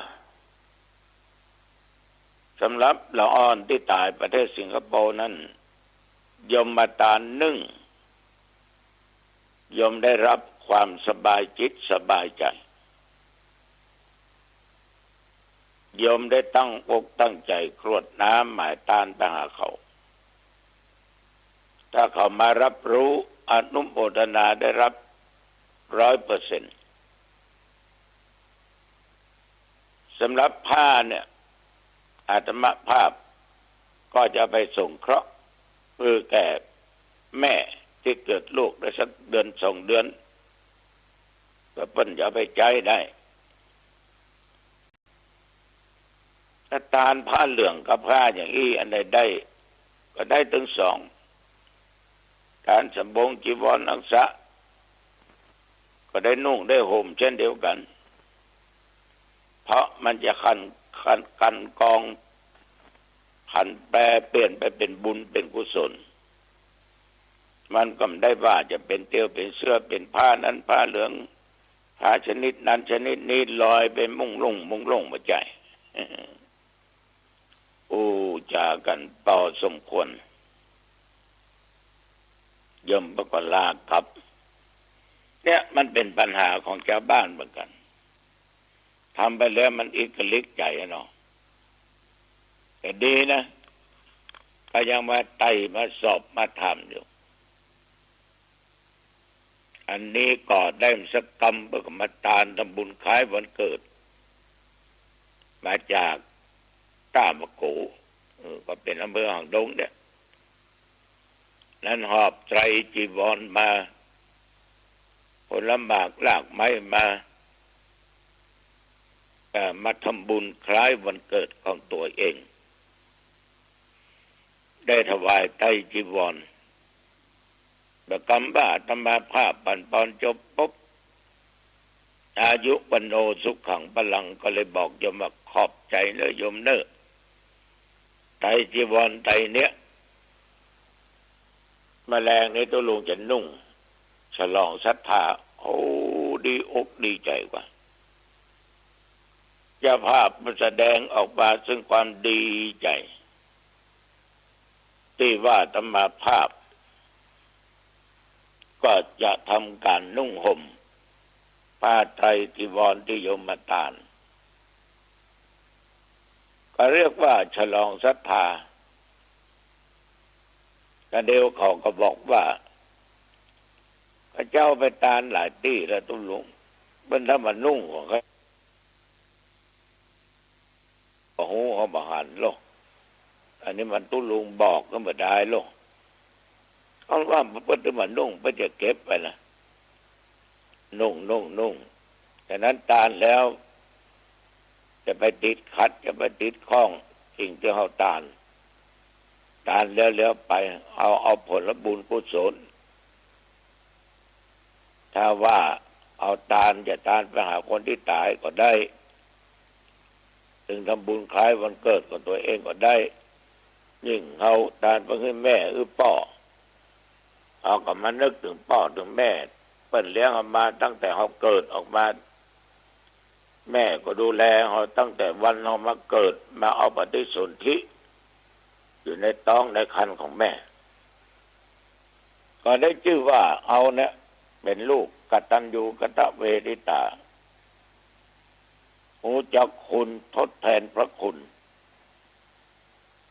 สำหรับละอ่อนที่ตายประเทศสิงคโปร์นั้นยมมาตานนึ่งยมได้รับความสบายจิตสบายใจยมได้ตั้งอกตั้งใจกรวดน้ำหมายตานไปหาเขาถ้าเขามารับรู้อนุโมทนาได้รับ 100%สำหรับผ้าเนี่ยอาตมาภาพก็จะไปส่งเคราะห์คือแก่แม่ที่เกิดลูกได้สักเดือน2 เดือนก็เพิ่นจะไปใจได้ถ้าตานผ้าเหลืองกับผ้าอย่างนี้อันใดได้ก็ได้ถึง2การสบงจีวรอักษะก็ได้นุ่งได้ห่มเช่นเดียวกันเพราะมันจะกันกองขันแปรเปลี่ยนไปเป็นบุญเป็นกุศลมันก็ไม่ได้ว่าจะเป็นเตียวเป็นเสื้อเป็นผ้านั้นผ้าเหลืองผ้าชนิดนั้นชนิดนี้ลอยไปมุ่งลงมาใจจากันต่อสมควรยมประกลาครับเนี่ยมันเป็นปัญหาของชาวบ้านเหมือนกันทำไปแล้วมันอีกลิกใจเนาะแต่ดีนะก็ยังมาไต่มาสอบมาทำอยู่อันนี้ก็ได้สักกรรมเพื่อมาตานทำบุญคล้ายวันเกิดมาจากต้ามะโกก็เป็นอำเภอหางดงเนี่ยนั้นหอบไตรจีวรมาผลหมากลากไม้มาทำบุญคล้ายวันเกิดของตัวเองได้ถวายไตรจีวรประกำบ้าธรรมาภาพปันปอนจบปุ๊บอายุวันโนสุขขังพลังก็เลยบอกโยมว่าขอบใจเนอะโยมเนอะไตรจีวรไตรเนี้ยแมลงในตัวลุงจะนุ่งฉลองศรัทธาดีอกดีใจกว่าเจ้าภาพมันแสดงออกมาซึ่งความดีใจที่ว่าธรรมาภาพก็จะทำการนุ่งห่มผ้าไตรจีวรที่โยมมาตานก็ ก็เรียกว่าฉลองศรัทธาแต่เดียวเขาก็บอกว่าพระเจ้าไปตานหลายที่แล้วตุ้ลุงเป็นธรรมนุ่งของเขาหูเขาบาหันโลกอันนี้มันตุ้ลุงบอกก็ไม่ได้โลกเขาว่าเพิ่นจะมานุ่งเพิ่นจะเก็บไปนะนุ่งแต่นั้นตานแล้วจะไปติดขัดจะไปติดข้องสิ่งที่เขาตานแล้วไปเอาผลบุญกุศลถ้าว่าเอาจะตานไปหาคนที่ตายก็ได้ถึงทำบุญคล้ายวันเกิดของตัวเองก็ได้ยิ่งเขาตานไปให้แม่พ่อเอาก็มานึกถึงพ่อถึงแม่เปิ้นเลี้ยงเอามาตั้งแต่เขาเกิดออกมาแม่ก็ดูแลเขาตั้งแต่วันเขามาเกิดมาเอาปฏิสนธิอยู่ในท้องในครรภ์ของแม่ก็ได้ชื่อว่าเอาเนี่ยเป็นลูกกตัญญูกตเวทิตารู้จักคุณทดแทนพระคุณ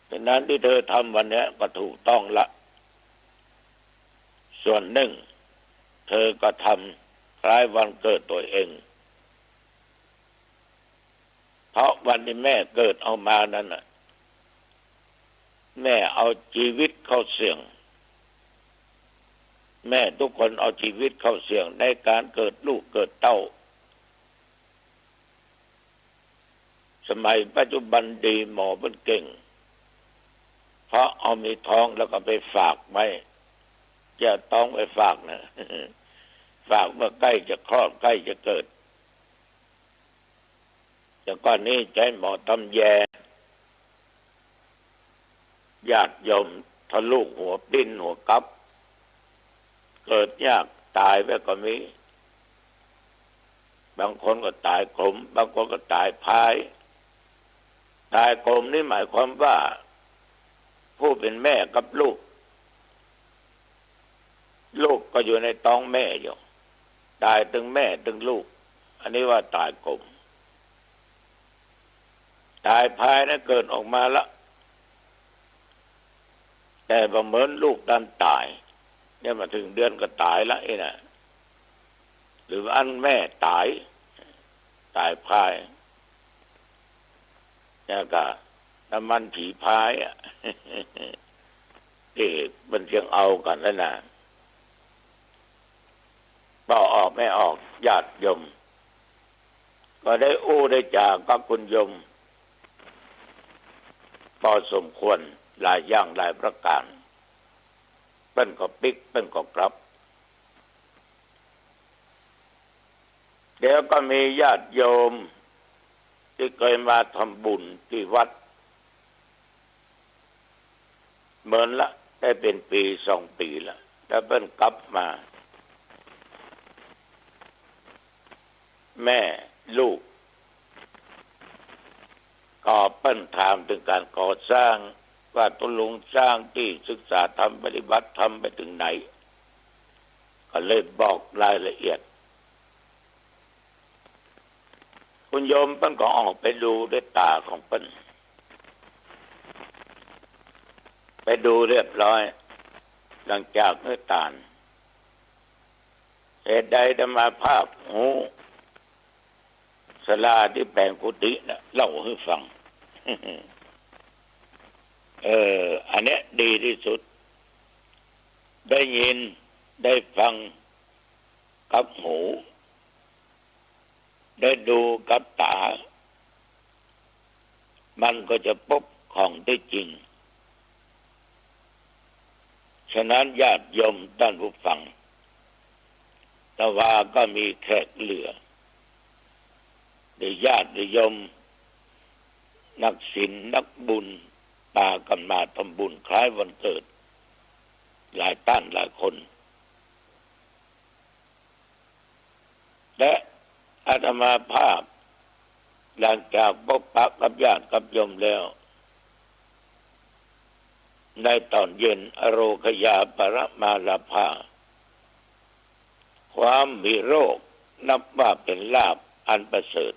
ฉะนั้นที่เธอทำวันนี้ก็ถูกต้องละส่วนหนึ่งเธอก็ทำคล้ายวันเกิดตัวเองเพราะวันที่แม่เกิดเอามานั้นน่ะแม่เอาชีวิตเข้าเสี่ยงแม่ทุกคนเอาชีวิตเข้าเสี่ยงในการเกิดลูกเกิดเต้าสมัยปัจจุบันดีหมอมันเก่งเพราะเอามีท้องแล้วก็ไปฝากไว้จะต้องไปฝากนะ ฝากเมื่อใกล้จะคลอดใกล้จะเกิดแต่ก่อนนี้ใจหมอตำแยญาติโยมทะลุหัวดิ้นหัวกับเกิดยากตายไปก็มีบางคนก็ตายกลมบางคนก็ตายพายตายกลมนี่หมายความว่าผู้เป็นแม่กับลูกก็อยู่ในท้องแม่อยู่ตายถึงแม่ถึงลูกอันนี้ว่าตายกลมตายพายนั้นเกิดออกมาละแต่ประเมินลูกดันตายเนี่ยมาถึงเดือนก็ตายละไอ้น่ะหรือว่าอันแม่ตายพายเนี่ยก็น้ำมันผีพายอ่ะ ที่มันเชียงเอากันแล้วนะต่อออกไม่ออกญาติโยมก็ได้ได้จากกับคุณโยมพอสมควรหลายอย่างหลายประการเป็นก็ปิกเป็นก็กลับเดี๋ยวก็มีญาติโยมที่เคยมาทำบุญที่วัดเหมือนละได้เป็นปี2 ปีละแล้วเป็นกลับมาแม่ลูกก็เปิ้นถามถึงการก่อสร้างว่าตุลุงสร้างที่ศึกษาธรรมปฏิบัติธรรมไปถึงไหนก็เลยบอกรายละเอียดคุณโยมเปิ้นก็ออกไปดูด้วยตาของเปิ้นไปดูเรียบร้อยหลังจากเมื่อตานเหตุใดธรรมาภาพศาลาที่แปลงกุฏิน่ะเล่าให้ฟัง อันเนี้ยดีที่สุดได้ยินได้ฟังกับหูได้ดูกับตามันก็จะพบของได้จริงฉะนั้นญาติโยมท่านผู้ฟังแต่ว่าก็มีแขกเหลือได้ญาติโยมนักศีลนักบุญพากันมาทำบุญคล้ายวันเกิดหลายท่านหลายคนและอาตมาภาพหลังจากพบปะกับญาติกับโยมแล้วในตอนเย็นอโรคยาปรมาลาภาความมีโรคนับว่าเป็นลาภอันประเสริฐ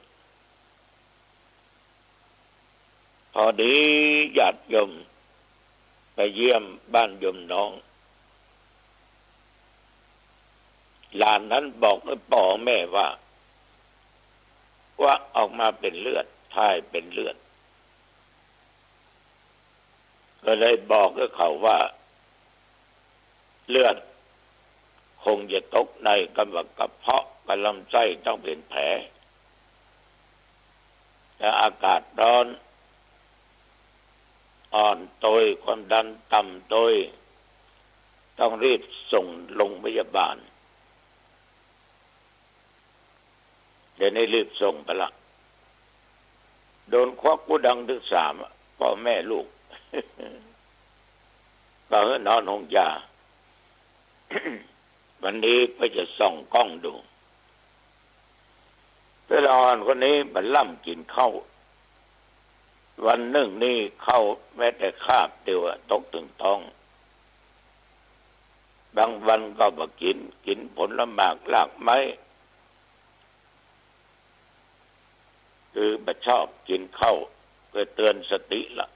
พอดีญาติโยมไปเยี่ยมบ้านโยมน้องหลานนั้นบอกกับพ่อแม่ว่าออกมาเป็นเลือดถ่ายเป็นเลือดก็เลยบอกกับเขาว่าเลือดคงจะตกในกระเพาะกับลำไส้ต้องเป็นแผลแต่อากาศร้อนอ่อนโตยความดันต่ำโตยต้องรีบส่งโรงพยาบาลเดี๋ยวนี้รีบส่งไปละโดนควักกูดังถึง3พ่อแม่ลูก ก็นอนห้องยา วันนี้ไปจะส่องกล้องดูเพื่อนอ่อนคนนี้มันล่ำกินข้าววันหนึ่งนี่เข้าแม้แต่คาบเดียวตกถึงท้องบางวันก็มากินผลหมากลากไม้คือมาชอบกินข้าวเพื่อเตือนสติละ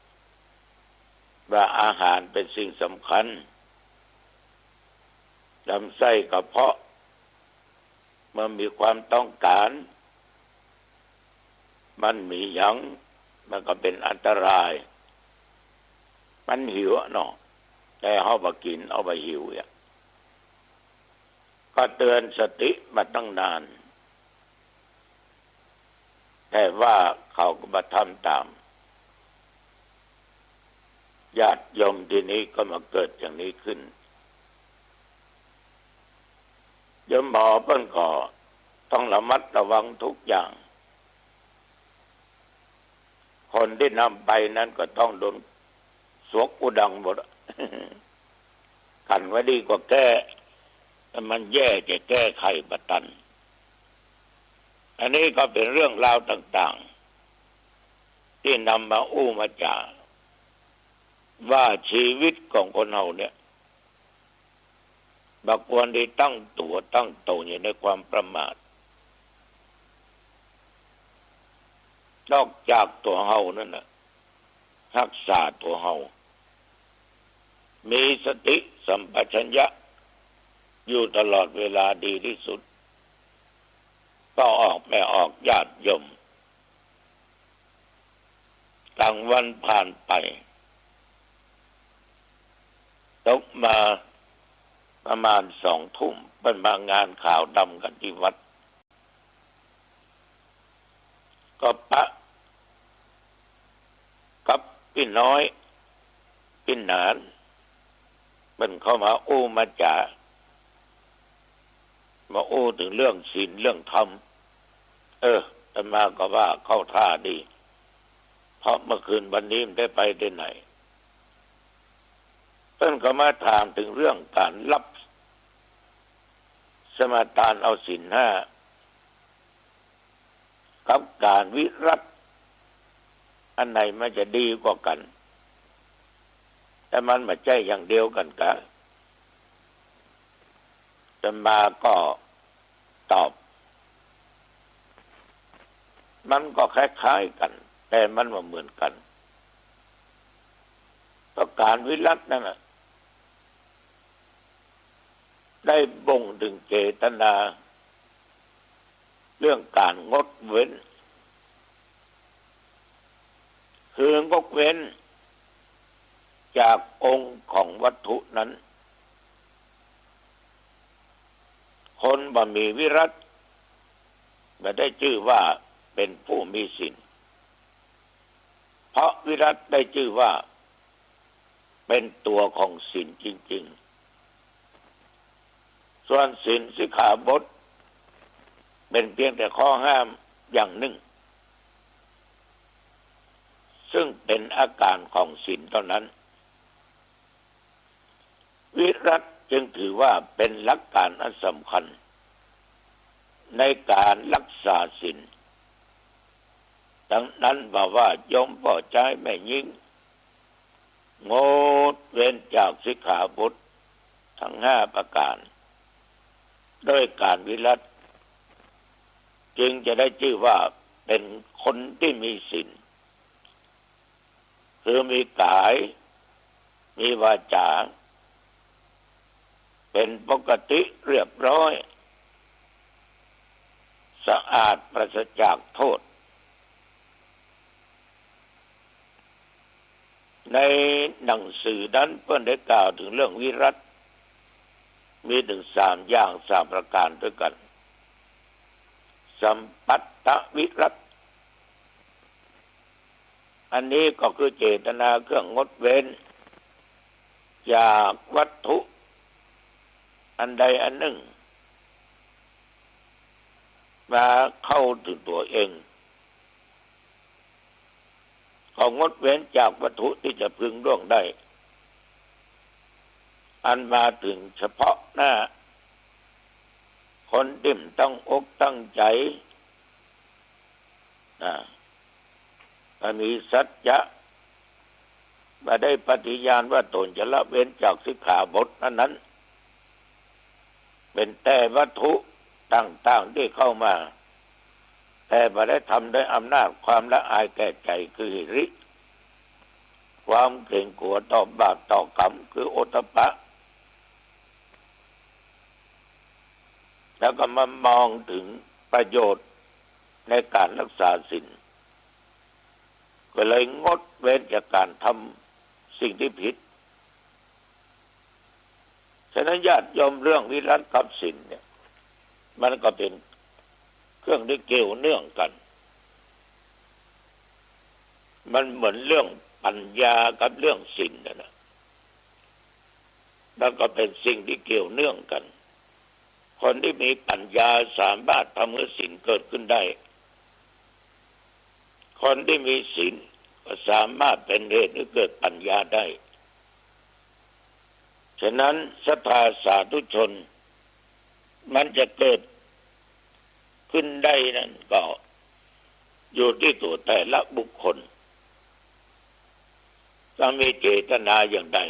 ว่าอาหารเป็นสิ่งสำคัญลำไส้กระเพาะเมื่อมีความต้องการมันมีหยังมันก็เป็นอันตรายมันหิวเนาะแต่เอาไปกินเอาไปหิวก็เตือนสติมาตั้งนานแต่ว่าเขาก็มาทำตามญาติโยมทีนี้ก็มาเกิดอย่างนี้ขึ้นโยมหมอเพิ่นก็ต้องระมัดระวังทุกอย่างคนที่นำไปนั้นก็ต้องโดนสวกกูดังหมด กันไว้ดีกว่าแก้แต่มันแย่จะแก้ไขบัตันอันนี้ก็เป็นเรื่องราวต่างๆที่นำมาอู้มาจาว่าชีวิตของคนเราเนี่ยบักควรที่ตั้งโตอยู่ในความประมาทนอกจากตัวเฮานั่นน่ะรักษาตัวเฮามีสติสัมปชัญญะอยู่ตลอดเวลาดีที่สุดก็ออกไม่ออกญาติโยมกลางวันผ่านไปตกมาประมาณ2 ทุ่มเป็นมางานข่าวดำกันที่วัดก็ปะกับพี่น้อยพี่หนานมันเข้ามาอู้มาจ่ามาอู้ถึงเรื่องศีลเรื่องธรรมแต่มาก็ว่าเข้าท่าดีเพราะเมื่อคืนวันนี้มันได้ไปที่ไหนเพิ่นก็มาถามถึงเรื่องการรับสมาทานเอาศีล 5กับการวิรัติอันไหนมันจะดีกว่ากันแต่มันไม่ใช่อย่างเดียวกันกะจะมาก็ตอบมันก็คล้ายๆกันแต่มันไม่เหมือนกันเพราะการวิรัตินั่นน่ะได้บ่งถึงเจตนาเรื่องการงดเว้นคืองดเว้นจากองค์ของวัตถุนั้นคนบ่มีวิรัติไม่ได้ชื่อว่าเป็นผู้มีศีลเพราะวิรัติได้ชื่อว่าเป็นตัวของศีลจริงๆส่วนศีลสิกขาบทเป็นเพียงแต่ข้อห้ามอย่างหนึ่งซึ่งเป็นอาการของศีลเท่านั้นวิรัติจึงถือว่าเป็นหลักการอันสำคัญในการรักษาศีลดังนั้นว่าโยมพ่อใจแม่หญิงงดเว้นจากสิกขาบททั้ง5 ประการด้วยการวิรัติจึงจะได้ชื่อว่าเป็นคนที่มีศีล คือมีกายมีวาจาเป็นปกติเรียบร้อยสะอาดปราศจากโทษในหนังสือนั้นเพิ่นได้กล่าวถึงเรื่องวิรัติมีถึง3 อย่าง3 ประการด้วยกันสัมปัตตวิรัติอันนี้ก็คือเจตนาเครื่องงดเว้นจากวัตถุอันใดอันหนึ่งมาเข้าถึงตัวเองก็งดเว้นจากวัตถุที่จะพึงล่วงได้อันมาถึงเฉพาะหน้าคนดิ่มตั้งอกตั้งใจมีสัจจะมาได้ปฏิญาณว่าตนจะละเว้นจากสิกขาบทนั้นเป็นแต่วัตถุต่างๆที่เข้ามาแต่ไม่ได้ทำด้วยอำนาจความละอายแก่ใจคือหิริความเกรงกลัวต่อบาปต่อกรรมคือโอตตัปปะแล้วก็มามองถึงประโยชน์ในการรักษาศีลก็เลยงดเว้นจากการทำสิ่งที่ผิดฉะนั้นญาติโยมเรื่องวิรัติกับศีลเนี่ยมันก็เป็นเครื่องที่เกี่ยวเนื่องกันมันเหมือนเรื่องปัญญากับเรื่องศีลนะแล้วก็เป็นสิ่งที่เกี่ยวเนื่องกันคนที่มีปัญญาสามารถทำให้ศีลเกิดขึ้นได้คนที่มีศีลก็สามารถเป็นเหตุให้เกิดปัญญาได้ฉะนั้นศรัทธาสาธุชนมันจะเกิดขึ้นได้นั้นก็อยู่ที่ตัวแต่ละบุคคลจะมีเจตนาอย่างใด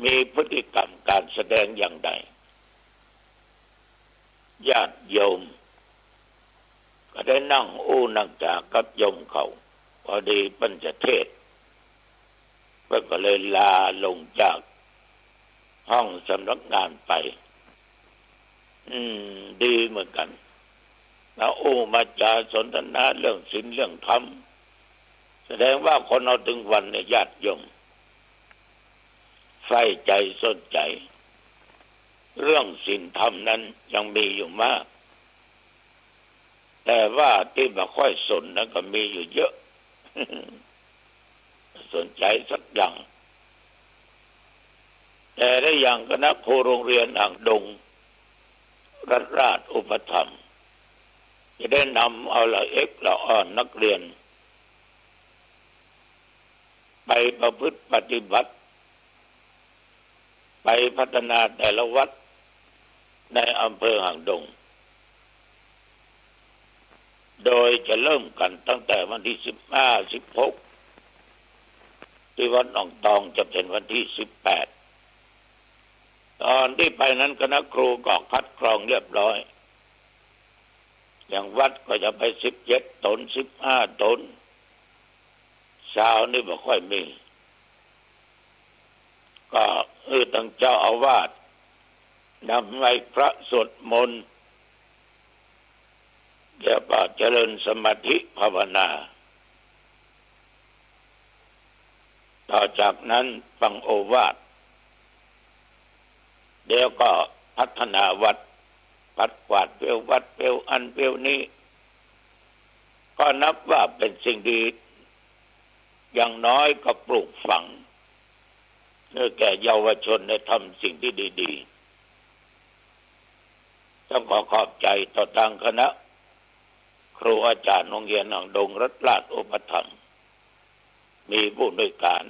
มีพฤติกรรมการแสดงอย่างใดญาติโยมก็ได้นั่งนั่งจากับโยมเขาพอดีเพิ่นจะเทศน์เพิ่นก็เลยลาลงจากห้องสำนักงานไปดีเหมือนกันแล้วมาจาสนทนาเรื่องศีลเรื่องธรรมแสดงว่าคนเอาถึงวันเนี่ยญาติโยมใฝ่ใจสนใจเรื่องศีลธรรมนั้นยังมีอยู่มากแต่ว่าที่ไม่ค่อยสนนั้นก็มีอยู่เยอะ สนใจสักอย่างแต่ได้อย่างคณะครูโรงเรียนอ่างดงรัฐราชอุปถัมภ์จะได้นำเอาละเอกละอ่อนนักเรียนไปประพฤติปฏิบัติไปพัฒนาแต่ละวัดในอำเภอหางดงโดยจะเริ่มกันตั้งแต่วันที่15 16ที่วัดหนองตองจะเป็นวันที่18ตอนที่ไปนั้นคณะครูก็คัดกรองเรียบร้อยอย่างวัดก็จะไป17 ตน15 ตนเช้านี่ไม่ค่อยมีก็ตั้งเจ้าอาวาสนำไว้พระสวดมนต์เดี๋ยวก็เจริญสมาธิภาวนาต่อจากนั้นฟังโอวาทเดี๋ยวก็พัฒนาวัดปัดกวาดเปลววัดเปลวอันเปลวนี้ก็นับว่าเป็นสิ่งดีอย่างน้อยก็ปลูกฝังแก่เยาวชนได้ทำสิ่งที่ดีๆต้องขอขอบใจต่อทางคณะครูอาจารย์โรงเรียนหนองดงรัฐราชอุปถัมภ์มีผู้อำนวยการ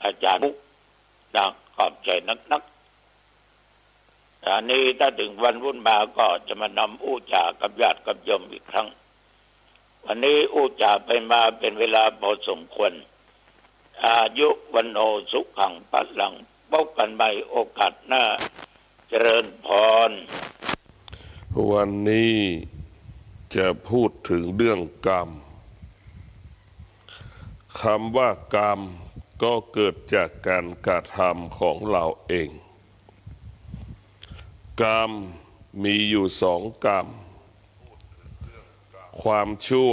อาจารย์มุกนักขอบใจนักอันนี้ถ้าถึงวันวุ่นมาก็จะมานำจากับญาติกับโยมอีกครั้งวันนี้จาไปมาเป็นเวลาพอสมควรอายุวันโนสุขังพลังพบกันใหม่โอกาสหน้าเจริญพรวันนี้จะพูดถึงเรื่องกรรม คำว่ากรรมก็เกิดจากการกระทำของเราเองกรรมมีอยู่2 กรรมความชั่ว